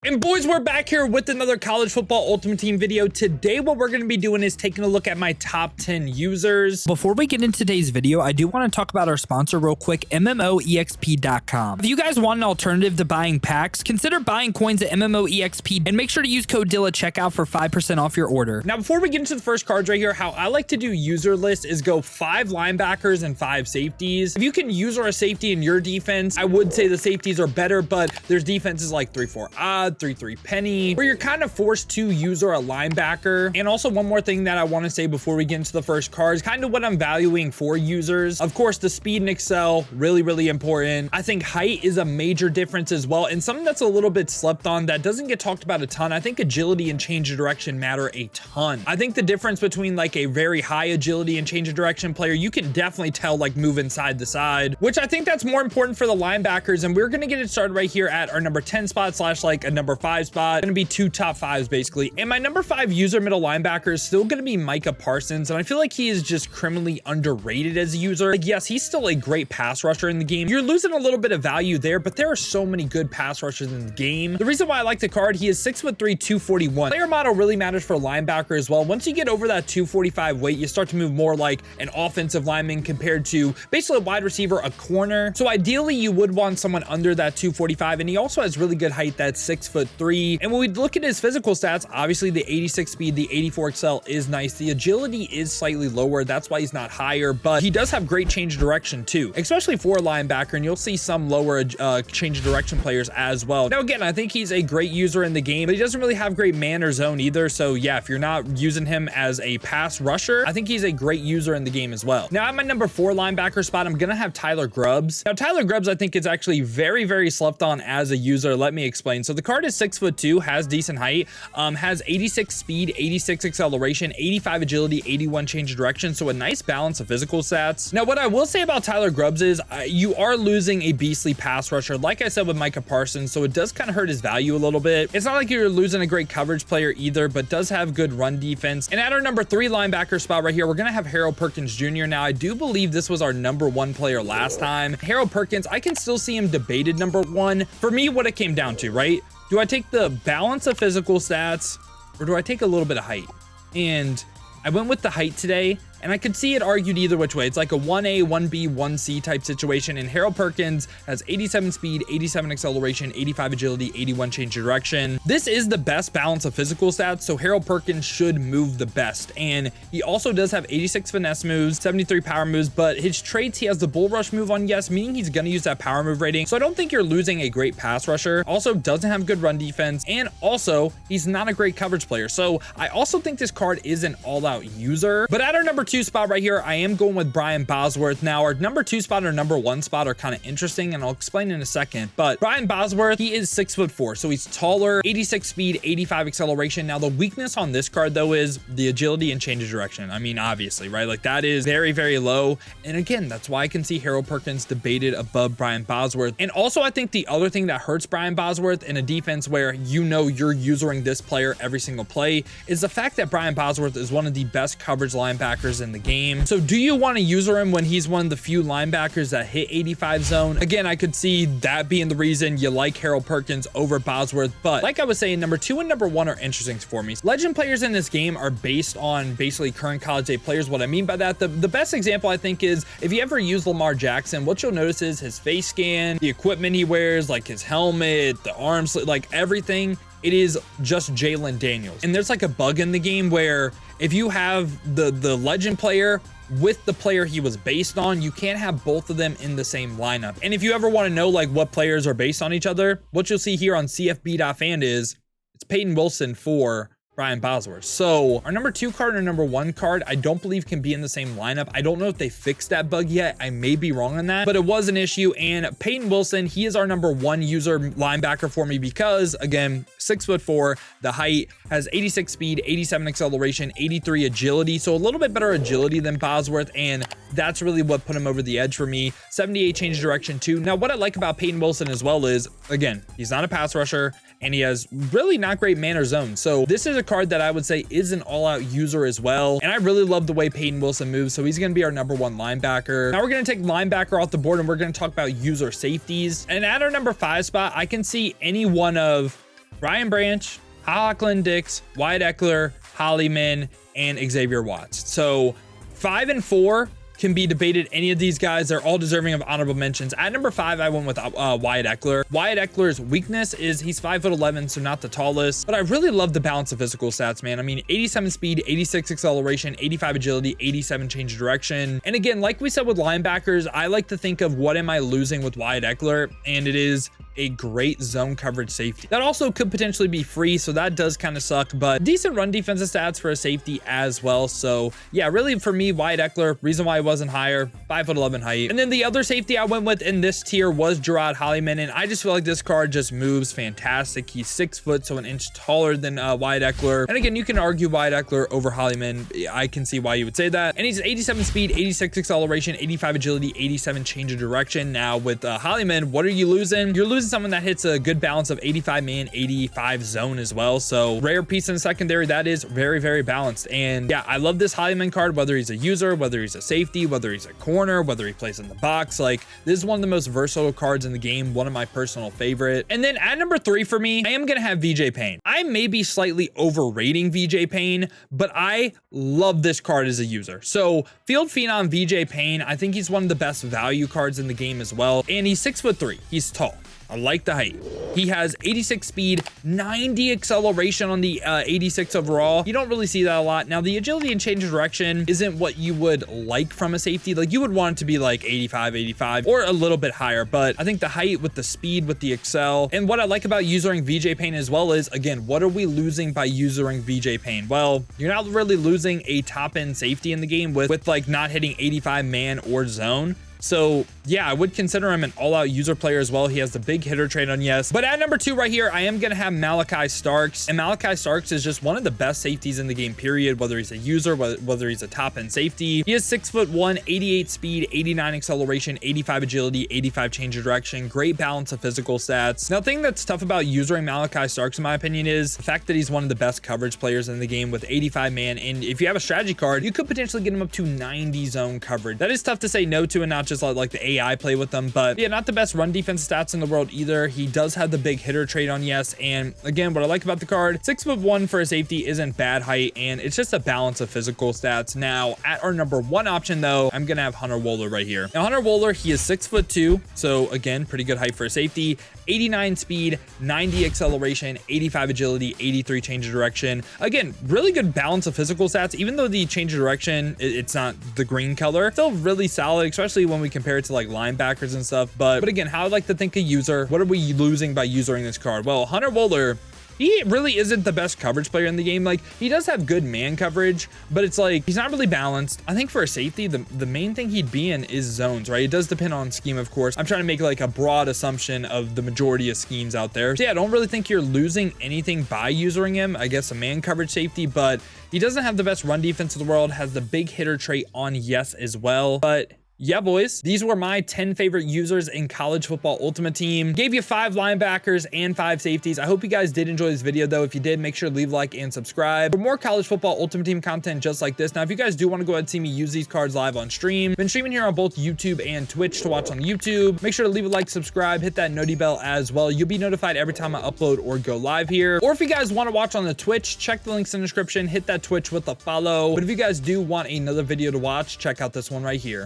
And boys, we're back here with another college football ultimate team video. Today, what we're going to be doing is taking a look at my top 10 users. Before we get into today's video, I do want to talk about our sponsor real quick, MMOEXP.com. If you guys want an alternative to buying packs, consider buying coins at MMOEXP and make sure to use code DILL at checkout for 5% off your order. Now, before we get into the first cards right here, how I like to do user lists is go 5 linebackers and 5 safeties. If you can user a safety in your defense, I would say the safeties are better, but there's defenses like 3-4 odd, 3-3 penny, where you're kind of forced to user a linebacker. And also one more thing that I want to say before we get into the first cards, kind of what I'm valuing for users. Of course, the speed and excel, really important. I think height is a major difference as well, and something that's a little bit slept on that doesn't get talked about a ton. I think agility and change of direction matter a ton. I think the difference between like a very high agility and change of direction player, you can definitely tell like moving side to side, which I think that's more important for the linebackers. And we're going to get it started right here at our number 10 spot slash like a number 5 spot. Going to be 2 top 5s basically. And my number 5 user middle linebacker is still going to be Micah Parsons. And I feel like he is just criminally underrated as a user. Like, yes, he's still a great pass rusher in the game. You're losing a little bit of value there, but there are so many good pass rushers in the game. The reason why I like the card, he is 6'3", 241. Player model really matters for a linebacker as well. Once you get over that 245 weight, you start to move more like an offensive lineman compared to basically a wide receiver, a corner. So ideally you would want someone under that 245. And he also has really good height. That's 6'3". And when we look at his physical stats, obviously the 86 speed, the 84 excel is nice. The agility is slightly lower. That's why he's not higher, but he does have great change of direction too, especially for a linebacker. And you'll see some lower change of direction players as well. Now, again, I think he's a great user in the game, but he doesn't really have great man or zone either. So yeah, if you're not using him as a pass rusher, I think he's a great user in the game as well. Now at my number 4 linebacker spot, I'm going to have Tyler Grubbs. Now Tyler Grubbs, I think is actually very slept on as a user. Let me explain. So the card is 6'2", has decent height, has 86 speed, 86 acceleration, 85 agility, 81 change of direction. So a nice balance of physical stats. Now, what I will say about Tyler Grubbs is you are losing a beastly pass rusher, like I said with Micah Parsons. So it does kind of hurt his value a little bit. It's not like you're losing a great coverage player either, but does have good run defense. And at our number 3 linebacker spot right here, we're going to have Harold Perkins Jr. Now, I do believe this was our number 1 player last time. Harold Perkins, I can still see him debated number 1. For me, what it came down to, right? Do I take the balance of physical stats or do I take a little bit of height? And I went with the height today, and I could see it argued either which way. It's like a 1A, 1B, 1C type situation. And Harold Perkins has 87 speed, 87 acceleration, 85 agility, 81 change of direction. This is the best balance of physical stats, so Harold Perkins should move the best. And he also does have 86 finesse moves, 73 power moves, but his traits, he has the bull rush move on yes, meaning he's going to use that power move rating. So I don't think you're losing a great pass rusher. Also doesn't have good run defense, and also he's not a great coverage player. So I also think this card is an all-out user. But at our number 2 spot right here, I am going with Brian Bosworth. Now our number 2 spot or number 1 spot are kind of interesting, and I'll explain in a second. But Brian Bosworth, he is 6'4", so he's taller, 86 speed, 85 acceleration. Now the weakness on this card though is the agility and change of direction. I mean, obviously, right? Like that is very low. And again, that's why I can see Harold Perkins debated above Brian Bosworth. And also I think the other thing that hurts Brian Bosworth in a defense where you know you're using this player every single play is the fact that Brian Bosworth is one of the best coverage linebackers in the game. So do you want to user him when he's one of the few linebackers that hit 85 zone? Again, I could see that being the reason you like Harold Perkins over Bosworth, but like I was saying, number 2 and number 1 are interesting for me. Legend players in this game are based on basically current college day players. What I mean by that, the best example I think is if you ever use Lamar Jackson, what you'll notice is his face scan, the equipment he wears, like his helmet, the arms, like everything, it is just Jalen Daniels. And there's like a bug in the game where if you have the legend player with the player he was based on, you can't have both of them in the same lineup. And if you ever want to know like what players are based on each other, what you'll see here on CFB.fan is it's Peyton Wilson for Brian Bosworth. So our number 2 card and our number 1 card, I don't believe can be in the same lineup. I don't know if they fixed that bug yet. I may be wrong on that, but it was an issue. And Peyton Wilson, he is our number 1 user linebacker for me because again, 6'4", the height, has 86 speed, 87 acceleration, 83 agility. So a little bit better agility than Bosworth. And that's really what put him over the edge for me. 78 change of direction too. Now, what I like about Peyton Wilson as well is, again, he's not a pass rusher and he has really not great man or zone. So this is a card that I would say is an all-out user as well. And I really love the way Peyton Wilson moves. So he's going to be our number 1 linebacker. Now we're going to take linebacker off the board and we're going to talk about user safeties. And at our number 5 spot, I can see any one of Brian Branch, Hawkland Dix, Wyatt Eckler, Hollyman, and Xavier Watts. So 5 and 4 can be debated. Any of these guys, they're all deserving of honorable mentions. At number 5, I went with Wyatt Eckler. Wyatt Eckler's weakness is he's 5'11", so not the tallest, but I really love the balance of physical stats, man. I mean, 87 speed, 86 acceleration, 85 agility, 87 change of direction. And again, like we said with linebackers, I like to think of what am I losing with Wyatt Eckler, and it is a great zone coverage safety. That also could potentially be free, so that does kind of suck, but decent run defensive stats for a safety as well. So yeah, really for me, Wyatt Eckler, reason why I wasn't higher, 5'11" height. And then the other safety I went with in this tier was Gerard Hollyman, and I just feel like this card just moves fantastic. He's 6 foot, so an inch taller than Wyatt Eckler. And again, you can argue Wyatt Eckler over Hollyman. I can see why you would say that. And he's 87 speed, 86 acceleration, 85 agility, 87 change of direction. Now with Hollyman, what are you losing? You're losing someone that hits a good balance of 85 man, 85 zone as well. So rare piece in the secondary that is very, very balanced. And yeah, I love this Hollyman card, whether he's a user, whether he's a safety, whether he's a corner, whether he plays in the box. Like, this is one of the most versatile cards in the game, one of my personal favorite. And then at number 3 for me, I am gonna have VJ Payne. I may be slightly overrating VJ Payne, but I love this card as a user. So Field Phenom VJ Payne, I think he's one of the best value cards in the game as well. And he's 6'3". He's tall. I like the height. He has 86 speed, 90 acceleration on the 86 overall. You don't really see that a lot. Now, the agility and change of direction isn't what you would like from a safety. Like, you would want it to be like 85, 85, or a little bit higher. But I think the height with the speed, with the excel, and what I like about usering VJ Payne as well is, again, what are we losing by usering VJ Payne? Well, you're not really losing a top-end safety in the game with like not hitting 85 man or zone. So yeah, I would consider him an all-out user player as well. He has the big hitter trait on yes. But at number 2 right here, I am going to have Malachi Starks. And Malachi Starks is just one of the best safeties in the game, period. Whether he's a user, whether he's a top-end safety. He is 6'1", 88 speed, 89 acceleration, 85 agility, 85 change of direction. Great balance of physical stats. Now, the thing that's tough about using Malachi Starks, in my opinion, is the fact that he's one of the best coverage players in the game with 85 man. And if you have a strategy card, you could potentially get him up to 90 zone coverage. That is tough to say no to and not just like the AI play with them. But yeah, not the best run defense stats in the world either. He does have the big hitter trait on yes. And again, what I like about the card, 6'1" for a safety isn't bad height, and it's just a balance of physical stats. Now, at our number 1 option though, I'm gonna have Hunter Wohler right here. Now, Hunter Wohler, he is 6'2", so again, pretty good height for a safety. 89 speed, 90 acceleration, 85 agility, 83 change of direction. Again, really good balance of physical stats. Even though the change of direction, it's not the green color, still really solid, especially when we compare it to like linebackers and stuff. But again, how I like to think a user, what are we losing by using this card? Well, Hunter Wohler, he really isn't the best coverage player in the game. Like, he does have good man coverage, but it's like, he's not really balanced. I think for a safety, the main thing he'd be in is zones, right? It does depend on scheme, of course. I'm trying to make like a broad assumption of the majority of schemes out there. So yeah, I don't really think you're losing anything by using him. I guess a man coverage safety, but he doesn't have the best run defense in the world, has the big hitter trait on yes as well. But yeah, boys, these were my 10 favorite users in College Football Ultimate Team. Gave you 5 linebackers and 5 safeties. I hope you guys did enjoy this video, though. If you did, make sure to leave a like and subscribe for more College Football Ultimate Team content just like this. Now, if you guys do want to go ahead and see me use these cards live on stream, been streaming here on both YouTube and Twitch to watch on YouTube. Make sure to leave a like, subscribe, hit that noti bell as well. You'll be notified every time I upload or go live here. Or if you guys want to watch on the Twitch, check the links in the description, hit that Twitch with a follow. But if you guys do want another video to watch, check out this one right here.